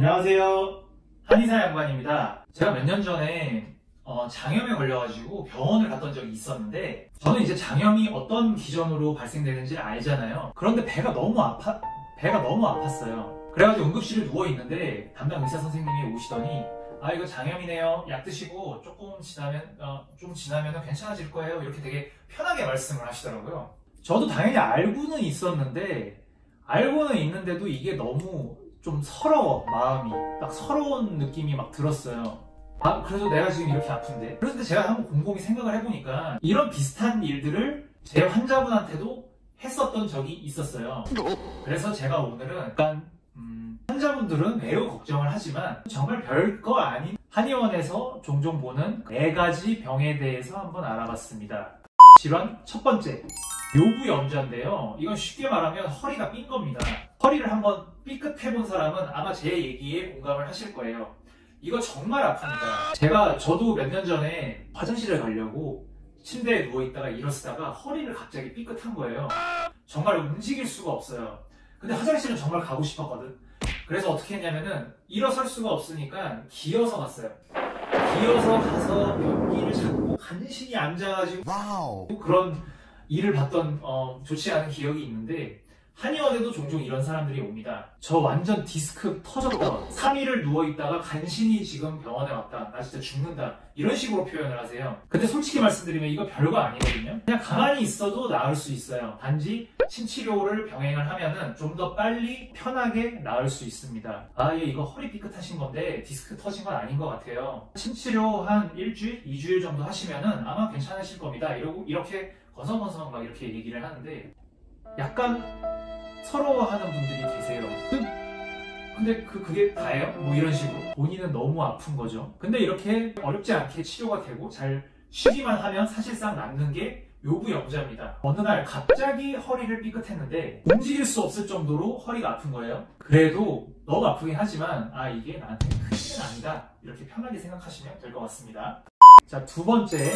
안녕하세요. 한의사 양반입니다. 제가 몇 년 전에 장염에 걸려가지고 병원을 갔던 적이 있었는데, 저는 이제 장염이 어떤 기전으로 발생되는지 알잖아요. 그런데 배가 너무 아팠어요. 그래가지고 응급실에 누워있는데 담당 의사 선생님이 오시더니 아, 이거 장염이네요. 약 드시고 조금 지나면 괜찮아질 거예요. 이렇게 되게 편하게 말씀을 하시더라고요. 저도 당연히 알고는 있는데도 이게 너무 좀 서러워. 마음이 딱 서러운 느낌이 막 들었어요. 아, 그래도 내가 지금 이렇게 아픈데. 그런데 제가 한번 곰곰이 생각을 해보니까 이런 비슷한 일들을 제 환자분한테도 했었던 적이 있었어요. 그래서 제가 오늘은 약간 환자분들은 매우 걱정을 하지만 정말 별거 아닌 한의원에서 종종 보는 4가지 병에 대해서 한번 알아봤습니다. 질환 첫 번째, 요부염자인데요. 이건 쉽게 말하면 허리가 삔 겁니다. 허리를 한번 삐끗해본 사람은 아마 제 얘기에 공감을 하실 거예요. 이거 정말 아픕니다. 저도 몇 년 전에 화장실을 가려고 침대에 누워있다가 일어서다가 허리를 갑자기 삐끗한 거예요. 정말 움직일 수가 없어요. 근데 화장실은 정말 가고 싶었거든. 그래서 어떻게 했냐면은 일어설 수가 없으니까 기어서 갔어요. 기어서 가서 변기를 잡고 간신히 앉아가지고 그런 일을 봤던 좋지 않은 기억이 있는데, 한의원에도 종종 이런 사람들이 옵니다. 저 완전 디스크 터졌다. 3일을 누워있다가 간신히 지금 병원에 왔다. 나 진짜 죽는다. 이런 식으로 표현을 하세요. 근데 솔직히 말씀드리면 이거 별거 아니거든요. 그냥 가만히 있어도 나을 수 있어요. 단지 침치료를 병행을 하면은 좀 더 빨리 편하게 나을 수 있습니다. 아, 예, 이거 허리 삐끗하신 건데 디스크 터진 건 아닌 것 같아요. 침치료 한 일주일, 2주일 정도 하시면은 아마 괜찮으실 겁니다. 이렇게 건성건성 막 이렇게 얘기를 하는데, 약간 서러워하는 분들이 계세요. 근데 그게 다예요? 뭐 이런 식으로. 본인은 너무 아픈 거죠. 근데 이렇게 어렵지 않게 치료가 되고 잘 쉬기만 하면 사실상 낫는 게 요부염자입니다. 어느 날 갑자기 허리를 삐끗했는데 움직일 수 없을 정도로 허리가 아픈 거예요. 그래도 너무 아프긴 하지만 아, 이게 나한테 큰일은 아니다. 이렇게 편하게 생각하시면 될 것 같습니다. 자, 두 번째,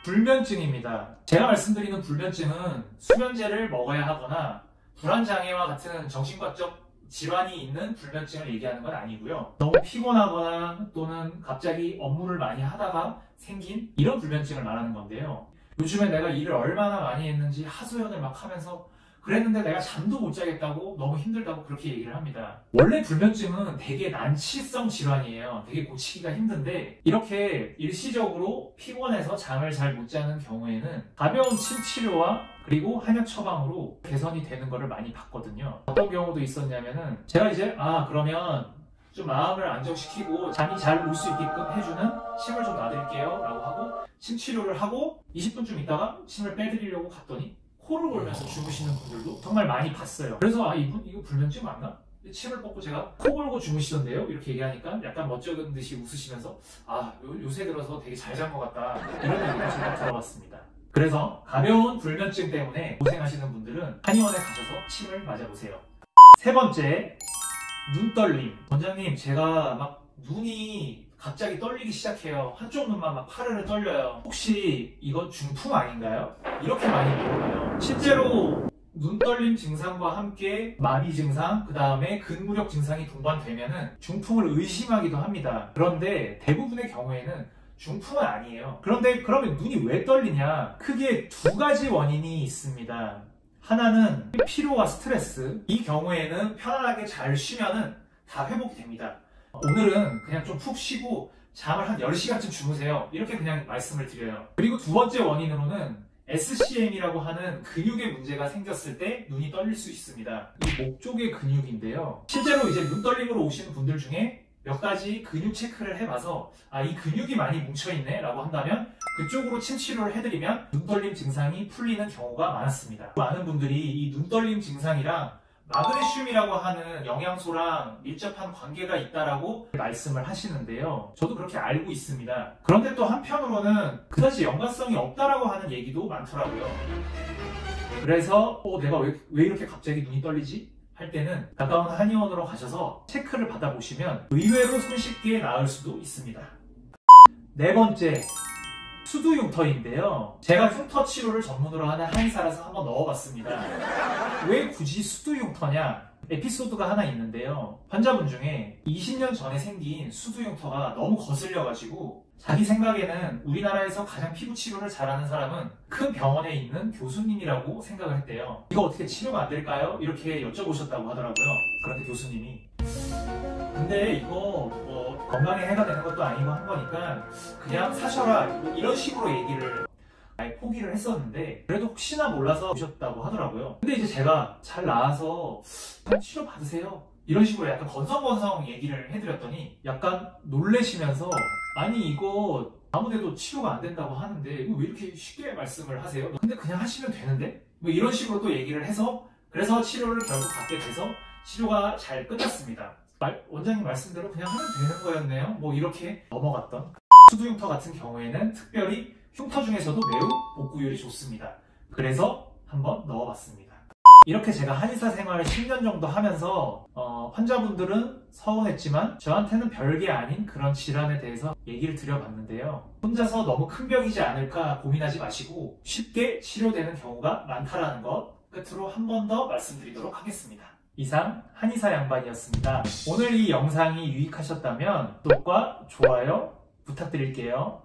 불면증입니다. 제가 말씀드리는 불면증은 수면제를 먹어야 하거나 불안장애와 같은 정신과적 질환이 있는 불면증을 얘기하는 건 아니고요. 너무 피곤하거나 또는 갑자기 업무를 많이 하다가 생긴 이런 불면증을 말하는 건데요. 요즘에 내가 일을 얼마나 많이 했는지 하소연을 막 하면서 그랬는데 내가 잠도 못 자겠다고, 너무 힘들다고 그렇게 얘기를 합니다. 원래 불면증은 되게 난치성 질환이에요. 되게 고치기가 힘든데, 이렇게 일시적으로 피곤해서 잠을 잘 못 자는 경우에는 가벼운 침치료와 그리고 한약 처방으로 개선이 되는 거를 많이 봤거든요. 어떤 경우도 있었냐면은 제가 이제 그러면 좀 마음을 안정시키고 잠이 잘 올 수 있게끔 해주는 침을 좀 놔드릴게요 라고 하고 침치료를 하고 20분쯤 있다가 침을 빼드리려고 갔더니 코를 골면서 주무시는 분들도 정말 많이 봤어요. 그래서 이거 불면증 맞나? 침을 뻗고 제가 코 골고 주무시던데요? 이렇게 얘기하니까 약간 멋쩍은 듯이 웃으시면서 요새 들어서 되게 잘 잔 것 같다. 이런 얘기를 제가 들어봤습니다. 그래서 가벼운 불면증 때문에 고생하시는 분들은 한의원에 가셔서 침을 맞아보세요. 세 번째, 눈떨림. 원장님, 제가 막 눈이 갑자기 떨리기 시작해요. 한쪽 눈만 막 파르르 떨려요. 혹시 이건 중풍 아닌가요? 이렇게 많이 물어봐요. 실제로 눈떨림 증상과 함께 마비 증상, 그 다음에 근무력 증상이 동반되면은 중풍을 의심하기도 합니다. 그런데 대부분의 경우에는 중풍은 아니에요. 그런데 그러면 눈이 왜 떨리냐? 크게 2가지 원인이 있습니다. 하나는 피로와 스트레스. 이 경우에는 편안하게 잘 쉬면은 다 회복이 됩니다. 오늘은 그냥 좀 푹 쉬고 잠을 한 10시간쯤 주무세요. 이렇게 그냥 말씀을 드려요. 그리고 두 번째 원인으로는 SCM이라고 하는 근육의 문제가 생겼을 때 눈이 떨릴 수 있습니다. 이 목 쪽의 근육인데요. 실제로 이제 눈떨림으로 오시는 분들 중에 몇 가지 근육 체크를 해봐서 이 근육이 많이 뭉쳐있네 라고 한다면 그쪽으로 침치료를 해드리면 눈떨림 증상이 풀리는 경우가 많았습니다. 많은 분들이 이 눈떨림 증상이랑 마그네슘이라고 하는 영양소랑 밀접한 관계가 있다라고 말씀을 하시는데요. 저도 그렇게 알고 있습니다. 그런데 또 한편으로는 그다지 연관성이 없다라고 하는 얘기도 많더라고요. 그래서 내가 왜 이렇게 갑자기 눈이 떨리지? 할 때는 가까운 한의원으로 가셔서 체크를 받아보시면 의외로 손쉽게 나을 수도 있습니다. 네 번째, 수두 흉터인데요. 제가 흉터 치료를 전문으로 하는 한의사라서 한번 넣어봤습니다. 왜 굳이 수두 흉터냐? 에피소드가 하나 있는데요. 환자분 중에 20년 전에 생긴 수두흉터가 너무 거슬려가지고 자기 생각에는 우리나라에서 가장 피부 치료를 잘하는 사람은 큰 병원에 있는 교수님이라고 생각을 했대요. 이거 어떻게 치료가 안 될까요? 이렇게 여쭤보셨다고 하더라고요. 그런데 교수님이 근데 이거 뭐 건강에 해가 되는 것도 아니고 한 거니까 그냥 사셔라 이런 식으로 얘기를 아예 포기를 했었는데 그래도 혹시나 몰라서 오셨다고 하더라고요. 근데 이제 제가 잘 나아서 치료 받으세요 이런 식으로 약간 건성건성 얘기를 해드렸더니 약간 놀래시면서 아니 이거 아무데도 치료가 안 된다고 하는데 이거 왜 이렇게 쉽게 말씀을 하세요? 근데 그냥 하시면 되는데? 뭐 이런 식으로 또 얘기를 해서 그래서 치료를 결국 받게 돼서 치료가 잘 끝났습니다. 원장님 말씀대로 그냥 하면 되는 거였네요. 뭐 이렇게 넘어갔던 수두흉터 같은 경우에는 특별히 흉터 중에서도 매우 복구율이 좋습니다. 그래서 한번 넣어봤습니다. 이렇게 제가 한의사 생활을 10년 정도 하면서 환자분들은 서운했지만 저한테는 별게 아닌 그런 질환에 대해서 얘기를 드려봤는데요. 혼자서 너무 큰 병이지 않을까 고민하지 마시고 쉽게 치료되는 경우가 많다는 것 끝으로 한 번 더 말씀드리도록 하겠습니다. 이상 한의사 양반이었습니다. 오늘 이 영상이 유익하셨다면 구독과 좋아요 부탁드릴게요.